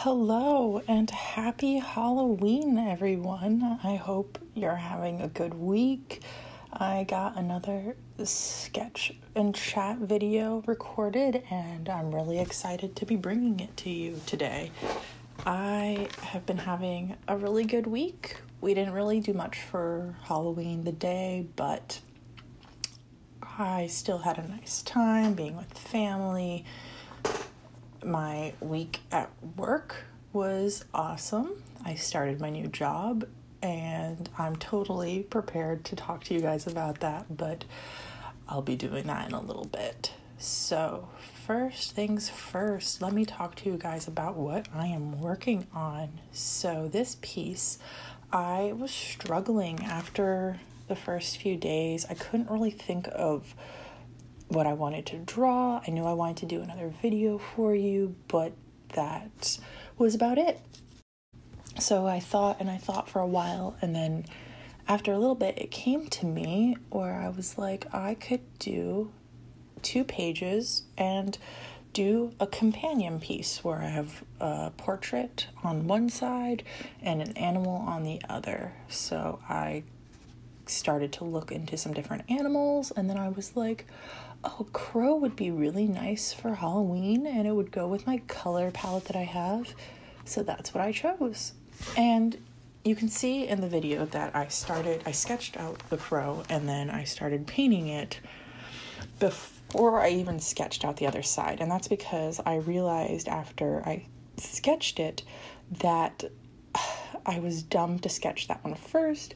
Hello and happy Halloween, everyone. I hope you're having a good week. I got another sketch and chat video recorded, and I'm really excited to be bringing it to you today. I have been having a really good week. We didn't really do much for Halloween the day, but I still had a nice time being with family. My week at work was awesome. I started my new job and I'm totally prepared to talk to you guys about that, but I'll be doing that in a little bit. So first things first, let me talk to you guys about what I am working on. So this piece, I was struggling after the first few days. I couldn't really think of what I wanted to draw. I knew I wanted to do another video for you, but that was about it. So I thought for a while, and then after a little bit, it came to me where I was like, I could do 2 pages and do a companion piece where I have a portrait on one side and an animal on the other. So I started to look into some different animals, and then I was like, oh, crow would be really nice for Halloween, and it would go with my color palette that I have. So that's what I chose. And you can see in the video that I sketched out the crow, and then I started painting it before I even sketched out the other side. And that's because I realized after I sketched it that I was dumb to sketch that one first,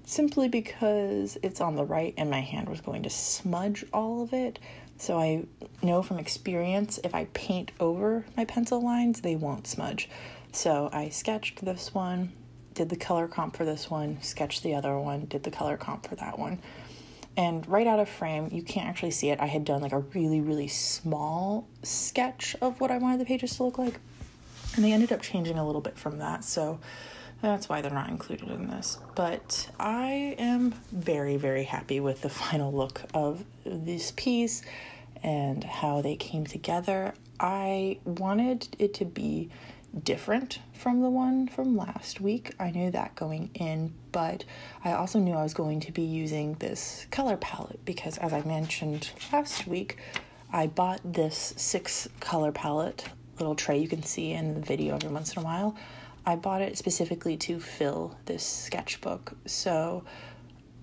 simply because it's on the right and my hand was going to smudge all of it. So I know from experience, if I paint over my pencil lines, they won't smudge. So I sketched this one, did the color comp for this one, sketched the other one, did the color comp for that one. And right out of frame, you can't actually see it. I had done like a really, really small sketch of what I wanted the pages to look like. And they ended up changing a little bit from that. So that's why they're not included in this. But I am very, very happy with the final look of this piece and how they came together. I wanted it to be different from the one from last week. I knew that going in, but I also knew I was going to be using this color palette because, as I mentioned last week, I bought this 6 color palette little tray you can see in the video every once in a while. I bought it specifically to fill this sketchbook. So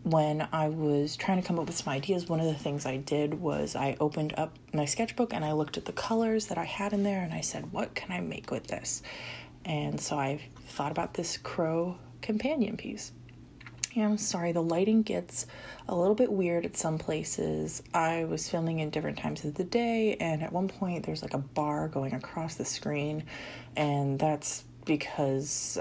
when I was trying to come up with some ideas, one of the things I did was I opened up my sketchbook and I looked at the colors that I had in there and I said, what can I make with this? And so I thought about this crow companion piece. And I'm sorry, the lighting gets a little bit weird at some places. I was filming in different times of the day, and at one point there's like a bar going across the screen, and that's because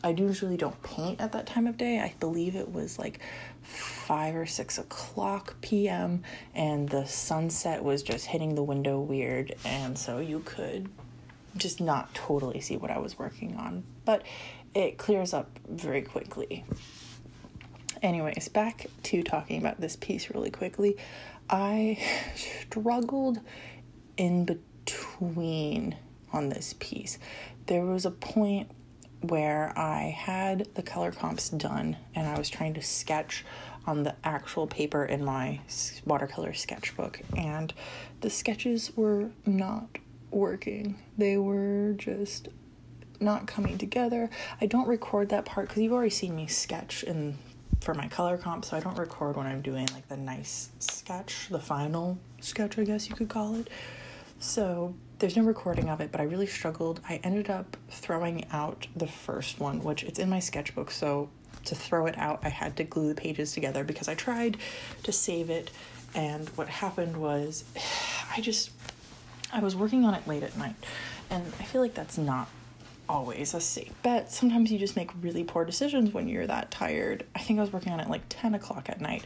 I usually don't paint at that time of day. I believe it was like 5 or 6 o'clock p.m. and the sunset was just hitting the window weird, and so you could just not totally see what I was working on, but it clears up very quickly. Anyways, back to talking about this piece really quickly. I struggled in between on this piece. There was a point where I had the color comps done and I was trying to sketch on the actual paper in my watercolor sketchbook, and the sketches were not working. They were just not coming together. I don't record that part because you've already seen me sketch for my color comp, so I don't record when I'm doing like the nice sketch, the final sketch, I guess you could call it. So there's no recording of it, but I really struggled. I ended up throwing out the first one, which it's in my sketchbook, so to throw it out, I had to glue the pages together because I tried to save it, and what happened was I was working on it late at night, and I feel like that's not always a safe bet. Sometimes you just make really poor decisions when you're that tired. I think I was working on it like 10 o'clock at night,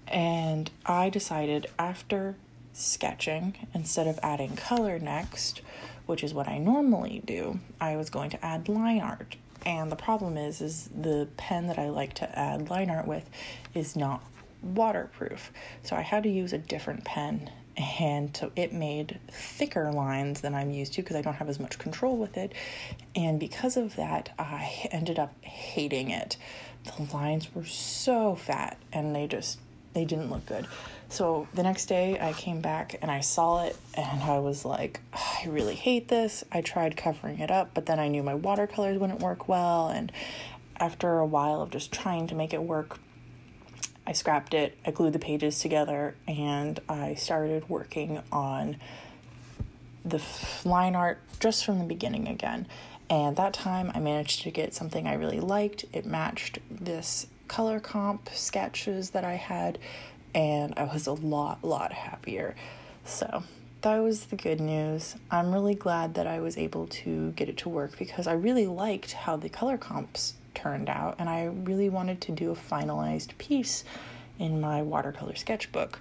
and I decided after sketching, instead of adding color next, which is what I normally do, I was going to add line art. And the problem is the pen that I like to add line art with is not waterproof. So I had to use a different pen, and so it made thicker lines than I'm used to because I don't have as much control with it, and because of that, I ended up hating it. The lines were so fat, and they didn't look good. So the next day I came back and I saw it, and I was like, I really hate this. I tried covering it up, but then I knew my watercolors wouldn't work well, and after a while of just trying to make it work, I scrapped it, I glued the pages together, and I started working on the line art just from the beginning again. And that time I managed to get something I really liked. It matched this color comp sketches that I had, and I was a lot happier. So that was the good news. I'm really glad that I was able to get it to work because I really liked how the color comps turned out, and I really wanted to do a finalized piece in my watercolor sketchbook.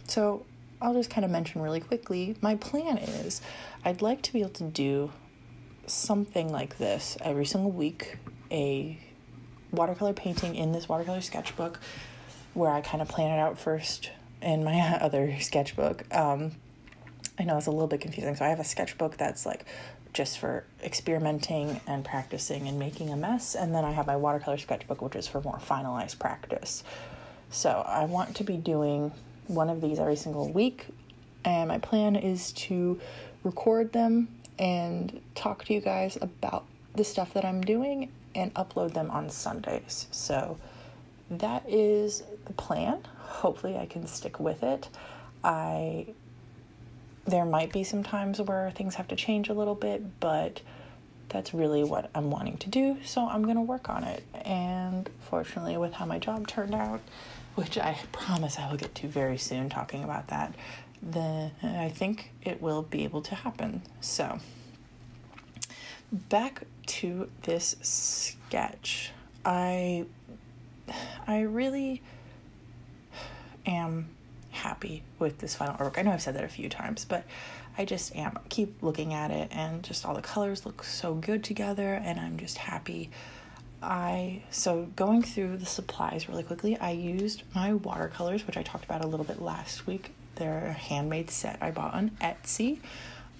So I'll just kind of mention really quickly, my plan is I'd like to be able to do something like this every single week, a watercolor painting in this watercolor sketchbook where I kind of plan it out first in my other sketchbook. I know it's a little bit confusing. So I have a sketchbook that's like just for experimenting and practicing and making a mess, and then I have my watercolor sketchbook, which is for more finalized practice. So I want to be doing one of these every single week, and my plan is to record them and talk to you guys about the stuff that I'm doing and upload them on Sundays. So that is the plan. Hopefully I can stick with it. There might be some times where things have to change a little bit, but that's really what I'm wanting to do, so I'm going to work on it. And fortunately, with how my job turned out, which I promise I will get to very soon talking about that, then I think it will be able to happen. So back to this sketch. I really am happy with this final artwork. I know I've said that a few times, but I just am. Keep looking at it, and just all the colors look so good together, and I'm just happy. So going through the supplies really quickly, I used my watercolors, which I talked about a little bit last week. They're a handmade set I bought on Etsy.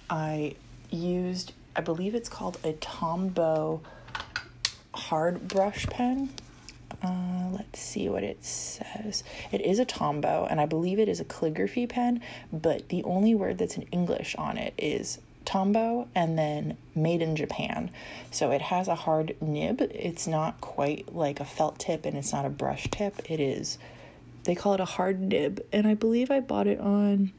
I used, I believe it's called a Tombow hard brush pen. Let's see what it says. It is a Tombow, and I believe it is a calligraphy pen, but the only word that's in English on it is Tombow and then made in Japan. So it has a hard nib. It's not quite like a felt tip, and it's not a brush tip. They call it a hard nib, and I believe I bought it on,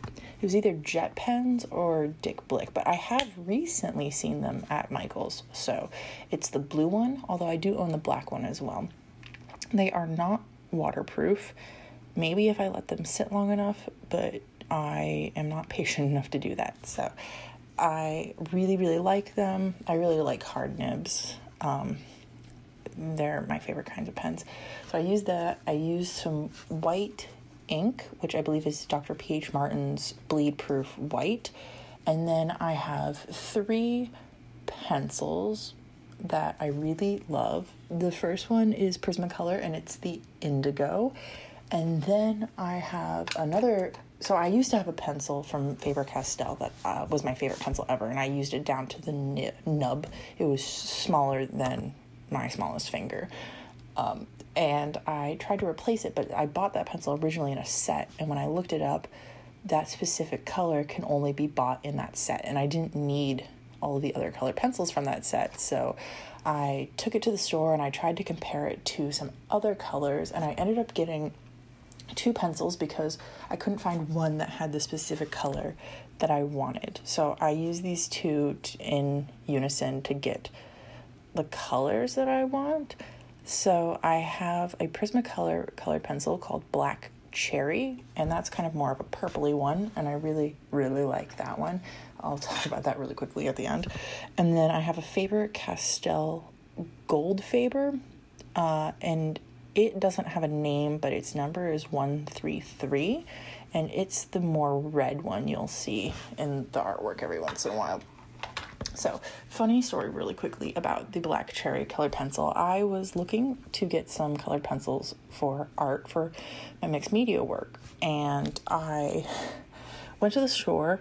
it was either Jet Pens or Dick Blick, but I have recently seen them at Michael's. So it's the blue one, although I do own the black one as well. They are not waterproof, maybe if I let them sit long enough, but I am not patient enough to do that. So I really like them. I really like hard nibs. They're my favorite kinds of pens. So I used that. I used some white ink, which I believe is Dr. P.H. Martin's bleed proof white, and then I have 3 pencils that I really love. The first one is Prismacolor, and it's the indigo, and then I have another. So I used to have a pencil from Faber-Castell that was my favorite pencil ever, and I used it down to the nub. It was smaller than my smallest finger. And I tried to replace it, but I bought that pencil originally in a set, and when I looked it up, that specific color can only be bought in that set, and I didn't need all of the other colored pencils from that set. So I took it to the store and I tried to compare it to some other colors, and I ended up getting 2 pencils because I couldn't find one that had the specific color that I wanted. So I used these 2 in unison to get the colors that I want. So I have a Prismacolor colored pencil called Black Cherry, and that's kind of more of a purpley one, and I really like that one. I'll talk about that really quickly at the end. And then I have a Faber-Castell Gold Faber, and it doesn't have a name, but its number is 133, and it's the more red one you'll see in the artwork every once in a while. So, funny story really quickly about the black cherry colored pencil. I was looking to get some colored pencils for art for my mixed media work, and I went to the store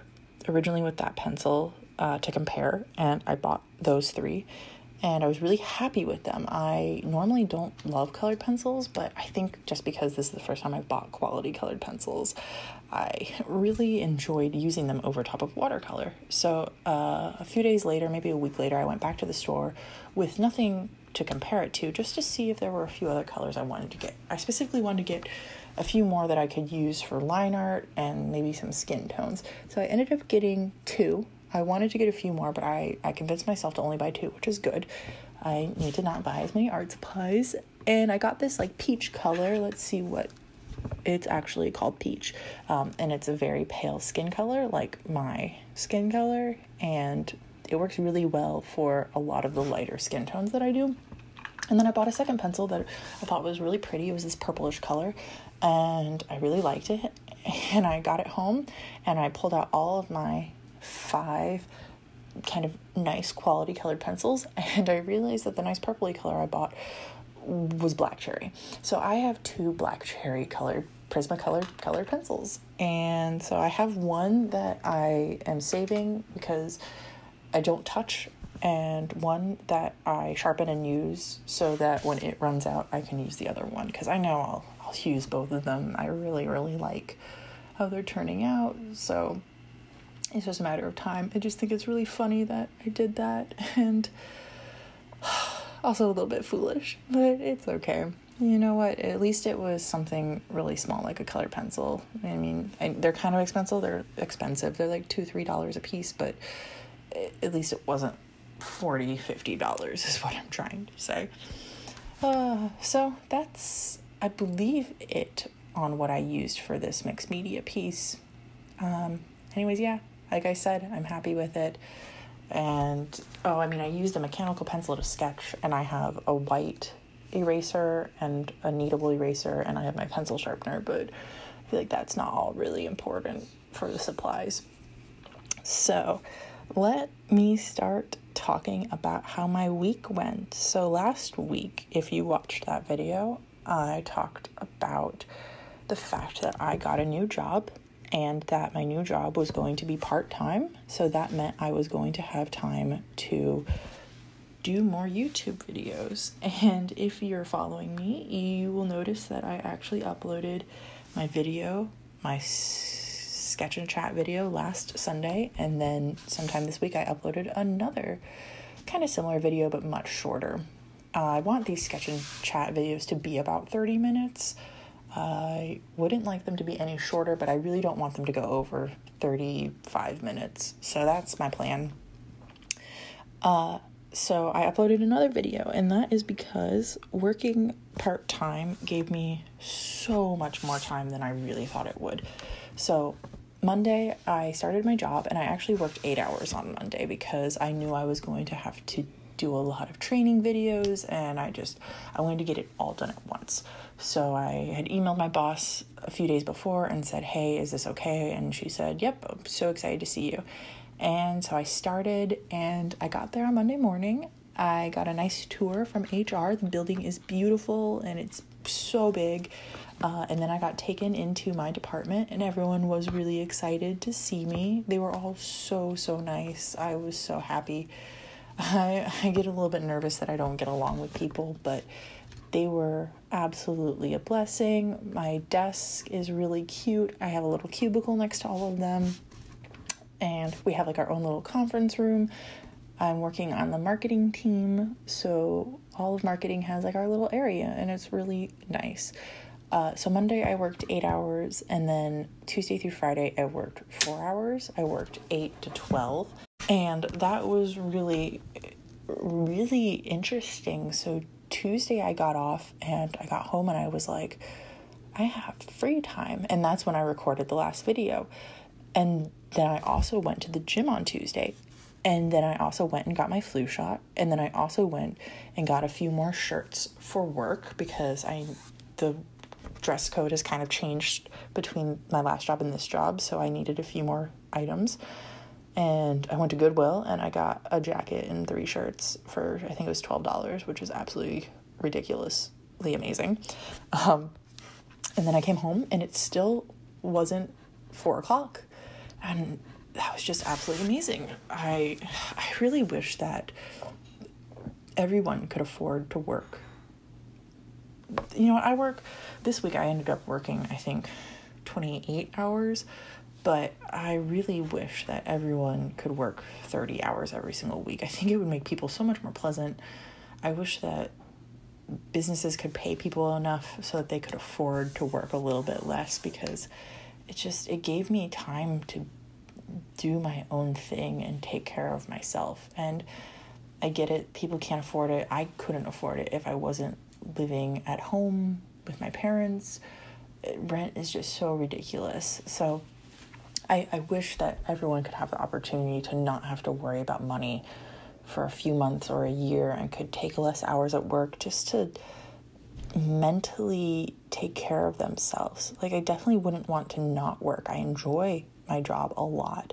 originally with that pencil to compare, and I bought those 3, and I was really happy with them. I normally don't love colored pencils, but I think just because this is the first time I've bought quality colored pencils, I really enjoyed using them over top of watercolor. So a few days later, maybe a week later, I went back to the store with nothing to compare it to, just to see if there were a few other colors I wanted to get. I specifically wanted to get a few more that I could use for line art and maybe some skin tones. So I ended up getting 2. I wanted to get a few more, but I convinced myself to only buy 2, which is good. I need to not buy as many art supplies. And I got this like peach color. Let's see what it's actually called, peach. And it's a very pale skin color, like my skin color. And it works really well for a lot of the lighter skin tones that I do. And then I bought a second pencil that I thought was really pretty. It was this purplish color, and I really liked it. And I got it home, and I pulled out all of my 5 kind of nice quality colored pencils, and I realized that the nice purpley color I bought was black cherry. So I have 2 black cherry colored Prismacolor colored pencils, and so I have one that I am saving because I don't touch, and one that I sharpen and use so that when it runs out I can use the other one, because I know I'll use both of them. I really like how they're turning out, so it's just a matter of time. I just think it's really funny that I did that, and also a little bit foolish, but it's okay. You know what? At least it was something really small, like a colored pencil. I mean, they're kind of expensive. They're like $2-3 a piece, but at least it wasn't $40-50 is what I'm trying to say. So that's, I believe, it on what I used for this mixed media piece. Anyways, yeah, like I said, I'm happy with it. And, I used a mechanical pencil to sketch, and I have a white eraser and a kneadable eraser, and I have my pencil sharpener, but I feel like that's not all really important for the supplies. So let me start talking about how my week went. So last week, if you watched that video, I talked about the fact that I got a new job, and that my new job was going to be part-time. So that meant I was going to have time to do more YouTube videos. And if you're following me, you will notice that I actually uploaded my video, my sketch and chat video last Sunday, and then sometime this week I uploaded another kind of similar video but much shorter. I want these sketch and chat videos to be about 30 minutes. I wouldn't like them to be any shorter, but I really don't want them to go over 35 minutes. So that's my plan. So I uploaded another video, and that is because working part-time gave me so much more time than I really thought it would. So Monday, I started my job, and I actually worked 8 hours on Monday because I knew I was going to have to do a lot of training videos, and I wanted to get it all done at once. So I had emailed my boss a few days before and said, hey, is this okay? And she said, yep, I'm so excited to see you. And so I started, and I got there on Monday morning. I got a nice tour from HR. The building is beautiful, and it's so big. And then I got taken into my department, and everyone was really excited to see me. They were all so nice. I was so happy. I get a little bit nervous that I don't get along with people, but they were absolutely a blessing. My desk is really cute. I have a little cubicle next to all of them, and we have like our own little conference room. I'm working on the marketing team, so all of marketing has like our little area, and it's really nice. So Monday I worked 8 hours, and then Tuesday through Friday I worked 4 hours. I worked 8 to 12. And that was really interesting. So Tuesday I got off, and I got home, and I was like, I have free time. And that's when I recorded the last video. And then I also went to the gym on Tuesday. And then I also went and got my flu shot. And then I also went and got a few more shirts for work, because the dress code has kind of changed between my last job and this job. So I needed a few more items. And I went to Goodwill and I got a jacket and 3 shirts for, I think it was $12, which is absolutely ridiculously amazing. And then I came home and it still wasn't 4 o'clock. And that was just absolutely amazing. I really wish that everyone could afford to work. You know what, this week I ended up working, I think, 28 hours, but I really wish that everyone could work 30 hours every single week. I think it would make people so much more pleasant. I wish that businesses could pay people enough so that they could afford to work a little bit less, because it gave me time to do my own thing and take care of myself. And I get it, people can't afford it. I couldn't afford it if I wasn't living at home with my parents. Rent is just so ridiculous. So I wish that everyone could have the opportunity to not have to worry about money for a few months or a year and could take less hours at work just to mentally take care of themselves. Like, I definitely wouldn't want to not work. I enjoy my job a lot,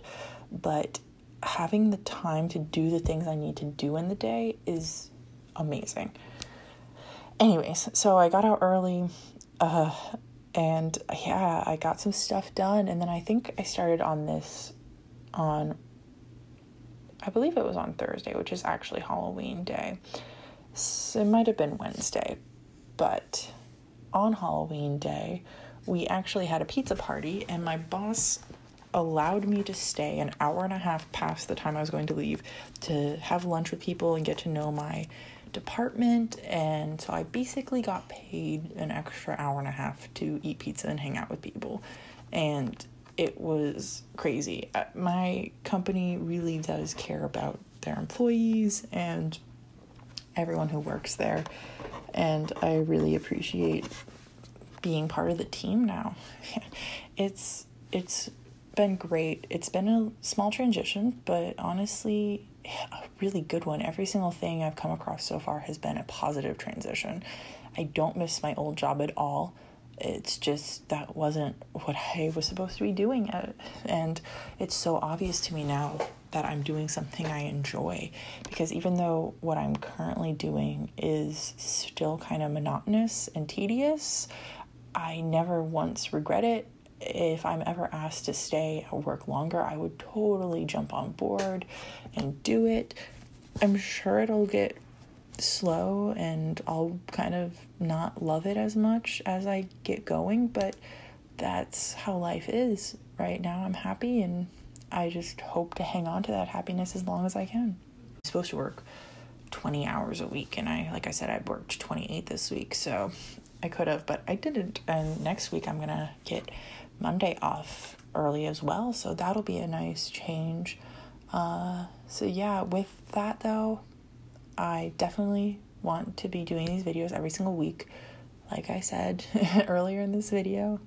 but having the time to do the things I need to do in the day is amazing. Anyways, so I got out early, and yeah, I got some stuff done, and then I think I started on this I believe it was on Thursday, which is actually Halloween day. So it might have been Wednesday, but on Halloween day, we actually had a pizza party, and my boss allowed me to stay an hour and a half past the time I was going to leave to have lunch with people and get to know my department. And so I basically got paid an extra hour and a half to eat pizza and hang out with people, and it was crazy. My company really does care about their employees and everyone who works there, and I really appreciate being part of the team now. It's been great. It's been a small transition, but honestly, a really good one. Every single thing I've come across so far has been a positive transition. I don't miss my old job at all. It's just that wasn't what I was supposed to be doing. And it's so obvious to me now that I'm doing something I enjoy, because even though what I'm currently doing is still kind of monotonous and tedious, I never once regret it. If I'm ever asked to stay or work longer, I would totally jump on board and do it. I'm sure it'll get slow and I'll kind of not love it as much as I get going, but that's how life is right now. I'm happy, and I just hope to hang on to that happiness as long as I can. I'm supposed to work 20 hours a week, and like I said, I worked 28 this week, so I could have, but I didn't. And next week I'm gonna get Monday off early as well, so that'll be a nice change. So yeah, with that though, I definitely want to be doing these videos every single week. Like I said earlier in this video,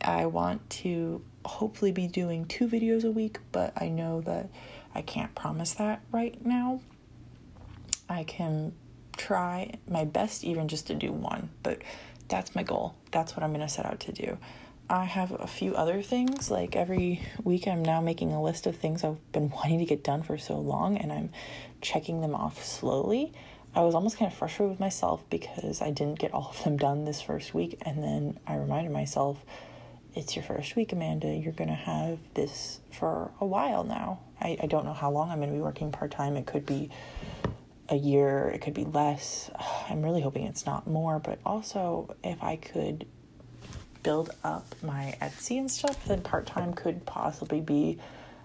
I want to hopefully be doing 2 videos a week, but I know that I can't promise that right now. I can try my best even just to do 1, but that's my goal. That's what I'm going to set out to do. I have a few other things. Like every week I'm now making a list of things I've been wanting to get done for so long, and I'm checking them off slowly. I was almost kind of frustrated with myself because I didn't get all of them done this first week, and then I reminded myself, it's your first week, Amanda. You're going to have this for a while now. I don't know how long I'm going to be working part-time. It could be a year. It could be less. I'm really hoping it's not more, but also if I could build up my Etsy and stuff, then part-time could possibly be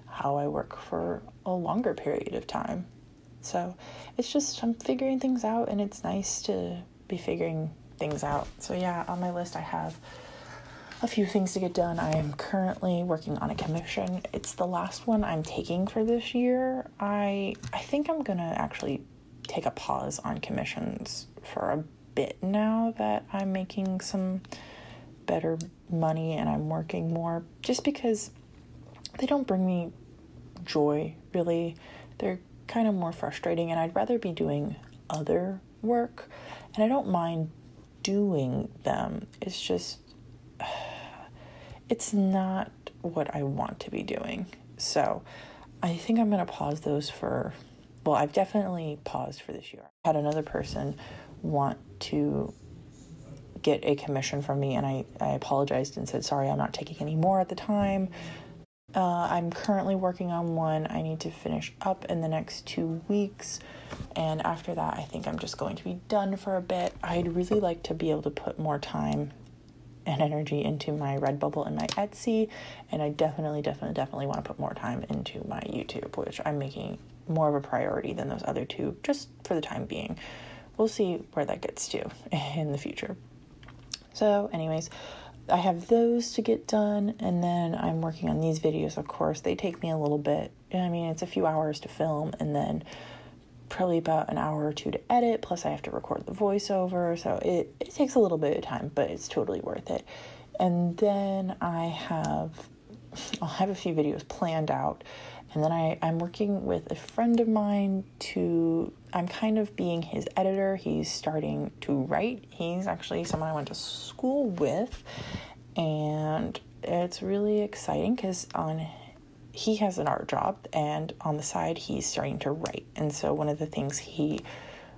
how I work for a longer period of time. So it's just, I'm figuring things out, and it's nice to be figuring things out. So yeah, on my list I have a few things to get done. I am currently working on a commission. It's the last one I'm taking for this year. I think I'm gonna actually take a pause on commissions for a bit now that I'm making some better money and I'm working more, just because they don't bring me joy, really. They're kind of more frustrating, and I'd rather be doing other work, and I don't mind doing them. It's just, it's not what I want to be doing. So I think I'm going to pause those I've definitely paused for this year. I had another person want to get a commission from me, and I apologized and said, sorry, I'm not taking any more at the time. I'm currently working on one I need to finish up in the next 2 weeks, and after that I think I'm just going to be done for a bit. I'd really like to be able to put more time and energy into my Redbubble and my Etsy, and I definitely want to put more time into my YouTube, which I'm making more of a priority than those other two, just for the time being. We'll see where that gets to in the future. So anyways, I have those to get done, and then I'm working on these videos. Of course, they take me a little bit. I mean, it's a few hours to film, and then probably about an hour or two to edit, plus I have to record the voiceover, so it takes a little bit of time, but it's totally worth it. And then I'll have a few videos planned out, and then I'm working with a friend of mine I'm kind of being his editor. He's starting to write. He's actually someone I went to school with, and it's really exciting because he has an art job, and on the side he's starting to write. And so one of the things he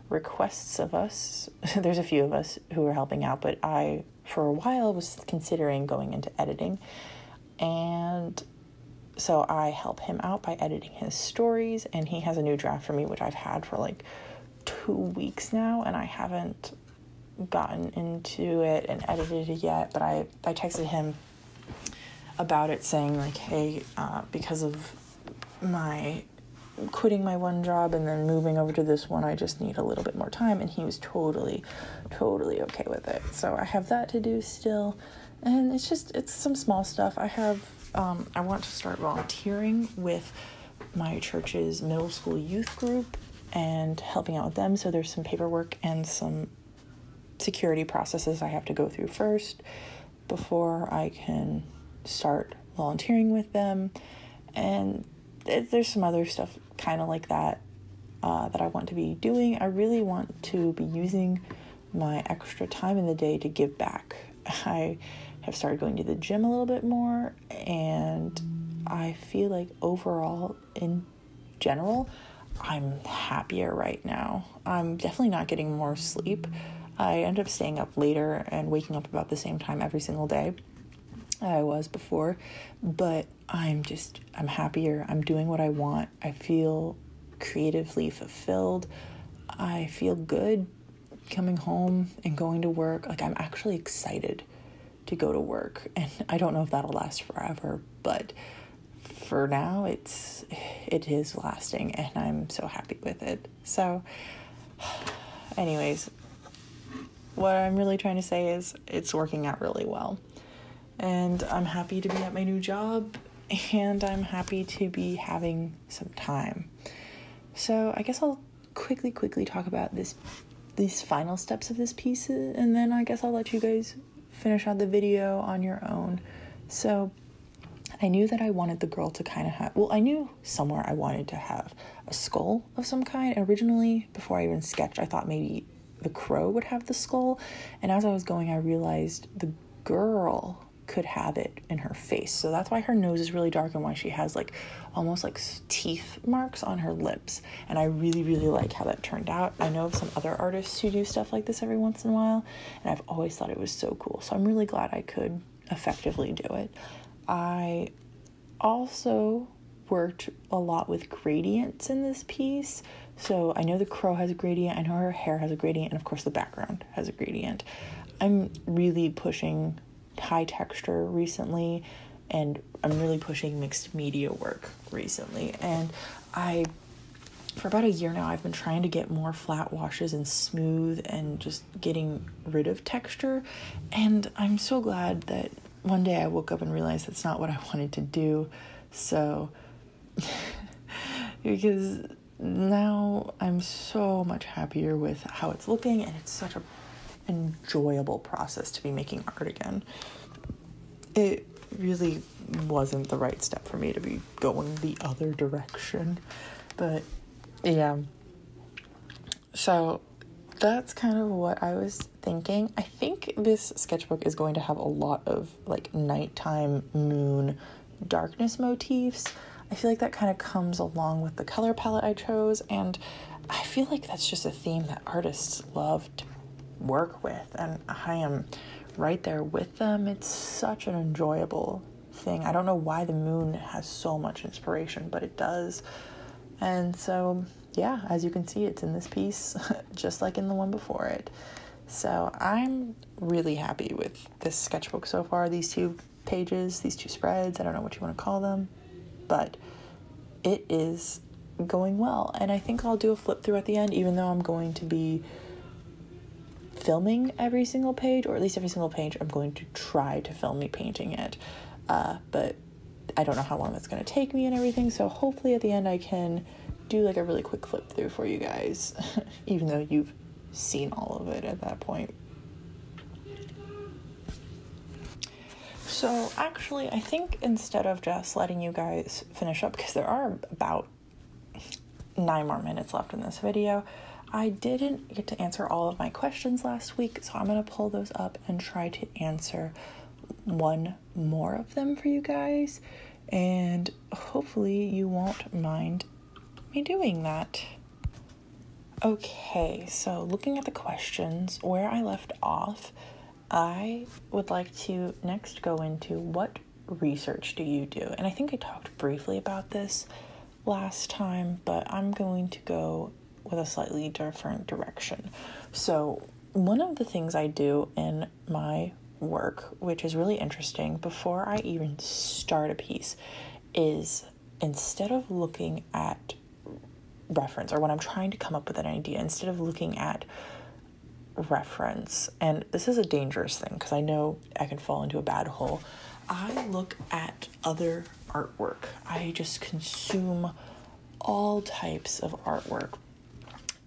requests of us, there's a few of us who are helping out, but I for a while was considering going into editing, and so I help him out by editing his stories, and he has a new draft for me, which I've had for like 2 weeks now, and I haven't gotten into it and edited it yet, but I texted him about it saying like, hey, because of my quitting my one job and then moving over to this one, I just need a little bit more time, and he was totally okay with it. So I have that to do still, and it's some small stuff. I want to start volunteering with my church's middle school youth group and helping out with them. So there's some paperwork and some security processes I have to go through first before I can start volunteering with them. And there's some other stuff kind of like that that I want to be doing. I really want to be using my extra time in the day to give back. I have started going to the gym a little bit more, and I feel like overall, in general, I'm happier right now. I'm definitely not getting more sleep. I end up staying up later and waking up about the same time every single day I was before, but I'm happier. I'm doing what I want. I feel creatively fulfilled. I feel good coming home and going to work. Like, I'm actually excited to go to work, and I don't know if that'll last forever, but for now it is lasting, and I'm so happy with it. So anyways, what I'm really trying to say is it's working out really well, and I'm happy to be at my new job, and I'm happy to be having some time. So I guess I'll quickly talk about these final steps of this piece, and then I guess I'll let you guys finish out the video on your own. So I knew that I wanted the girl to kind of I knew somewhere I wanted to have a skull of some kind. Originally, before I even sketched, I thought maybe the crow would have the skull, and as I was going, I realized the girl could have it in her face. So that's why her nose is really dark and why she has like almost like teeth marks on her lips. And I really like how that turned out. I know of some other artists who do stuff like this every once in a while, and I've always thought it was so cool. So I'm really glad I could effectively do it. I also worked a lot with gradients in this piece. So I know the crow has a gradient, I know her hair has a gradient, and of course the background has a gradient. I'm really pushing high texture recently, and I'm really pushing mixed media work recently, and for about a year now, I've been trying to get more flat washes and smooth and just getting rid of texture, and I'm so glad that one day I woke up and realized that's not what I wanted to do. So because now I'm so much happier with how it's looking, and it's such a enjoyable process to be making art again. It really wasn't the right step for me to be going the other direction, but yeah. So that's kind of what I was thinking. I think this sketchbook is going to have a lot of like nighttime moon darkness motifs. I feel like that kind of comes along with the color palette I chose, and I feel like that's just a theme that artists love to work with, and I am right there with them. It's such an enjoyable thing. I don't know why the moon has so much inspiration, but it does. And so, yeah, as you can see, it's in this piece, just like in the one before it. So I'm really happy with this sketchbook so far. These 2 pages, these 2 spreads, I don't know what you want to call them, but it is going well. And I think I'll do a flip through at the end, even though I'm going to be filming every single page, or at least every single page I'm going to try to film me painting it. But I don't know how long that's going to take me and everything, so hopefully at the end I can do like a really quick flip through for you guys, even though you've seen all of it at that point. So actually, I think instead of just letting you guys finish up, because there are about 9 more minutes left in this video, I didn't get to answer all of my questions last week, so I'm going to pull those up and try to answer one more of them for you guys, and hopefully you won't mind me doing that. Okay, so looking at the questions, where I left off, I would like to next go into what research do you do? And I think I talked briefly about this last time, but I'm going to go with a slightly different direction. So one of the things I do in my work, which is really interesting, before I even start a piece, is instead of looking at reference, or when I'm trying to come up with an idea, instead of looking at reference, and this is a dangerous thing because I know I can fall into a bad hole, I look at other artwork. I just consume all types of artwork.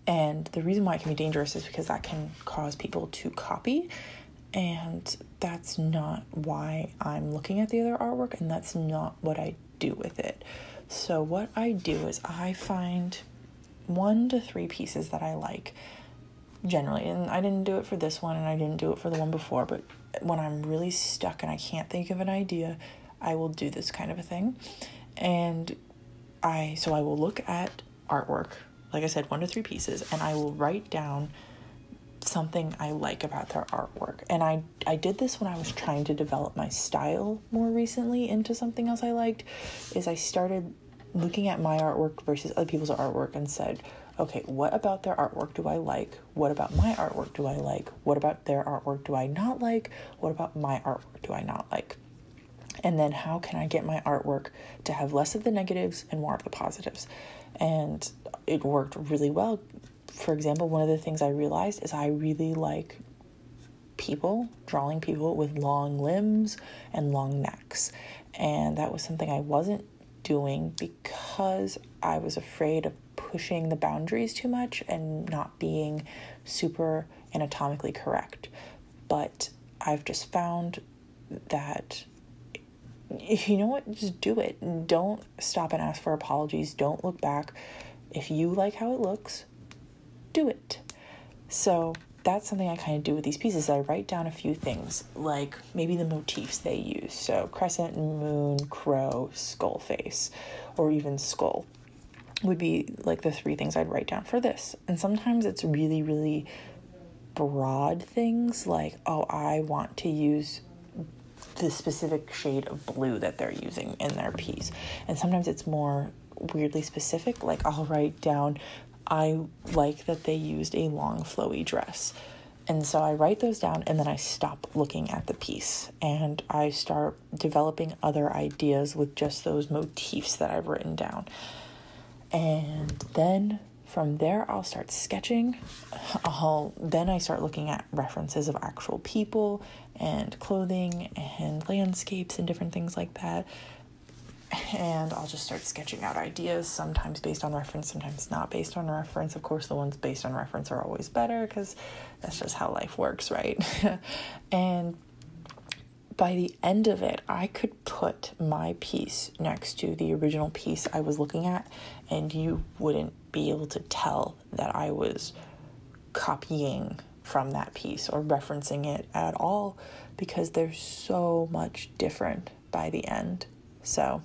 And the reason why it can be dangerous is because that can cause people to copy, and that's not why I'm looking at the other artwork, and that's not what I do with it. So what I do is I find 1 to 3 pieces that I like, generally, and I didn't do it for this one, and I didn't do it for the one before, but when I'm really stuck and I can't think of an idea, I will do this kind of a thing. And I will look at artwork, like I said, 1 to 3 pieces, and I will write down something I like about their artwork. And I did this when I was trying to develop my style more recently into something else I liked, is I started looking at my artwork versus other people's artwork and said, okay, what about their artwork do I like? What about my artwork do I like? What about their artwork do I not like? What about my artwork do I not like? And then how can I get my artwork to have less of the negatives and more of the positives? And it worked really well. For example, one of the things I realized is I really like drawing people with long limbs and long necks. And that was something I wasn't doing because I was afraid of pushing the boundaries too much and not being super anatomically correct. But I've just found that, you know what, just do it. Don't stop and ask for apologies. Don't look back. If you like how it looks, do it. So that's something I kind of do with these pieces. I write down a few things, like maybe the motifs they use. So crescent, moon, crow, skull face, or even skull would be like the 3 things I'd write down for this. And sometimes it's really, really broad things, like, oh, I want to use the specific shade of blue that they're using in their piece. And sometimes it's more weirdly specific, like I'll write down, I like that they used a long flowy dress. And so I write those down, and then I stop looking at the piece and I start developing other ideas with just those motifs that I've written down. And then from there, I'll start sketching. Then I start looking at references of actual people and clothing and landscapes and different things like that. And I'll just start sketching out ideas, sometimes based on reference, sometimes not based on reference. Of course, the ones based on reference are always better because that's just how life works, right? And by the end of it, I could put my piece next to the original piece I was looking at, and you wouldn't be able to tell that I was copying from that piece or referencing it at all, because they're so much different by the end. So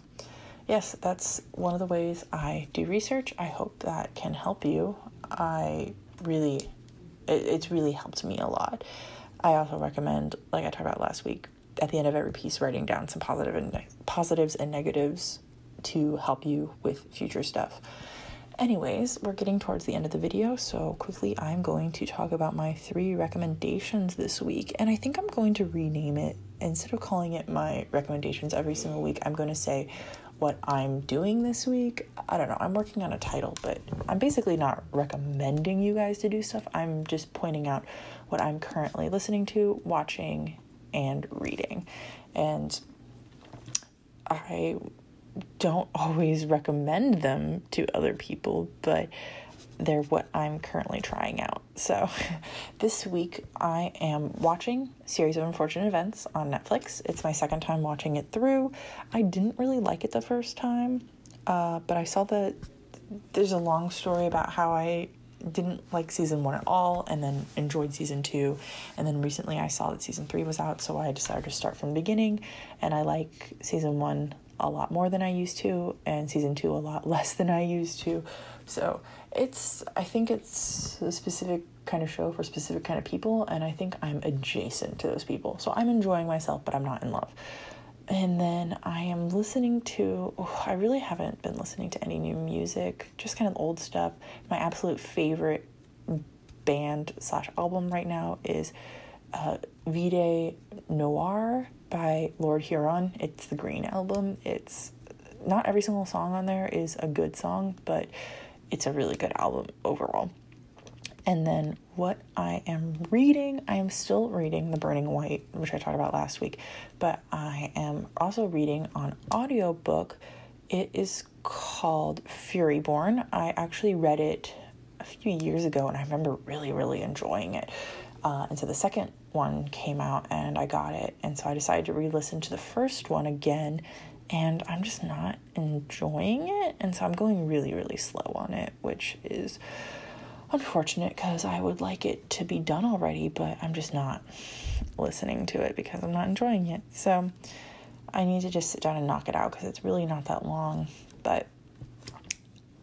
yes, that's one of the ways I do research. I hope that can help you. It's really helped me a lot. I also recommend, like I talked about last week, at the end of every piece, writing down some positives and negatives to help you with future stuff. Anyways, we're getting towards the end of the video, so quickly I'm going to talk about my 3 recommendations this week, and I think I'm going to rename it. Instead of calling it my recommendations every single week, I'm going to say what I'm doing this week. I don't know, I'm working on a title, but I'm basically not recommending you guys to do stuff. I'm just pointing out what I'm currently listening to, watching, and reading. And I don't always recommend them to other people, but they're what I'm currently trying out. So this week I am watching Series of Unfortunate Events on Netflix. It's my second time watching it through. I didn't really like it the first time, but I saw that there's a long story about how I didn't like season 1 at all and then enjoyed season 2, and then recently I saw that season 3 was out, so I decided to start from the beginning, and I like season 1 a lot more than I used to, and season 2 a lot less than I used to. So I think it's a specific kind of show for specific kind of people, and I think I'm adjacent to those people. So I'm enjoying myself, but I'm not in love. And then I am listening to, I really haven't been listening to any new music, just kind of old stuff. My absolute favorite band / album right now is Vide Noir by Lord Huron. It's the Green album. It's not every single song on there is a good song, but it's a really good album overall. And then what I am reading, I am still reading The Burning White, which I talked about last week, but I am also reading on audiobook. It is called Furyborn. I actually read it a few years ago, and I remember really, really enjoying it. And so the second one came out, and I got it, and so I decided to re-listen to the first one again, and I'm just not enjoying it, and so I'm going really, really slow on it, which is unfortunate because I would like it to be done already, but I'm just not listening to it because I'm not enjoying it. So I need to just sit down and knock it out because it's really not that long, but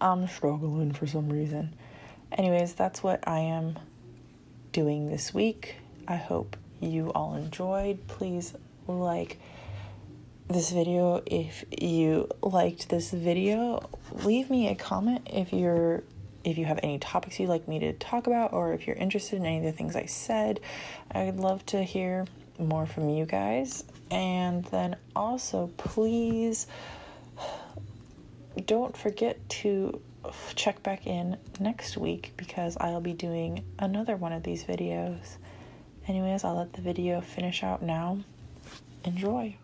I'm struggling for some reason. Anyways, that's what I am doing this week. I hope you all enjoyed. Please like this video if you liked this video. Leave me a comment if you have any topics you'd like me to talk about, or if you're interested in any of the things I said. I'd love to hear more from you guys. And then also, please don't forget to check back in next week because I'll be doing another one of these videos. Anyways, I'll let the video finish out now. Enjoy.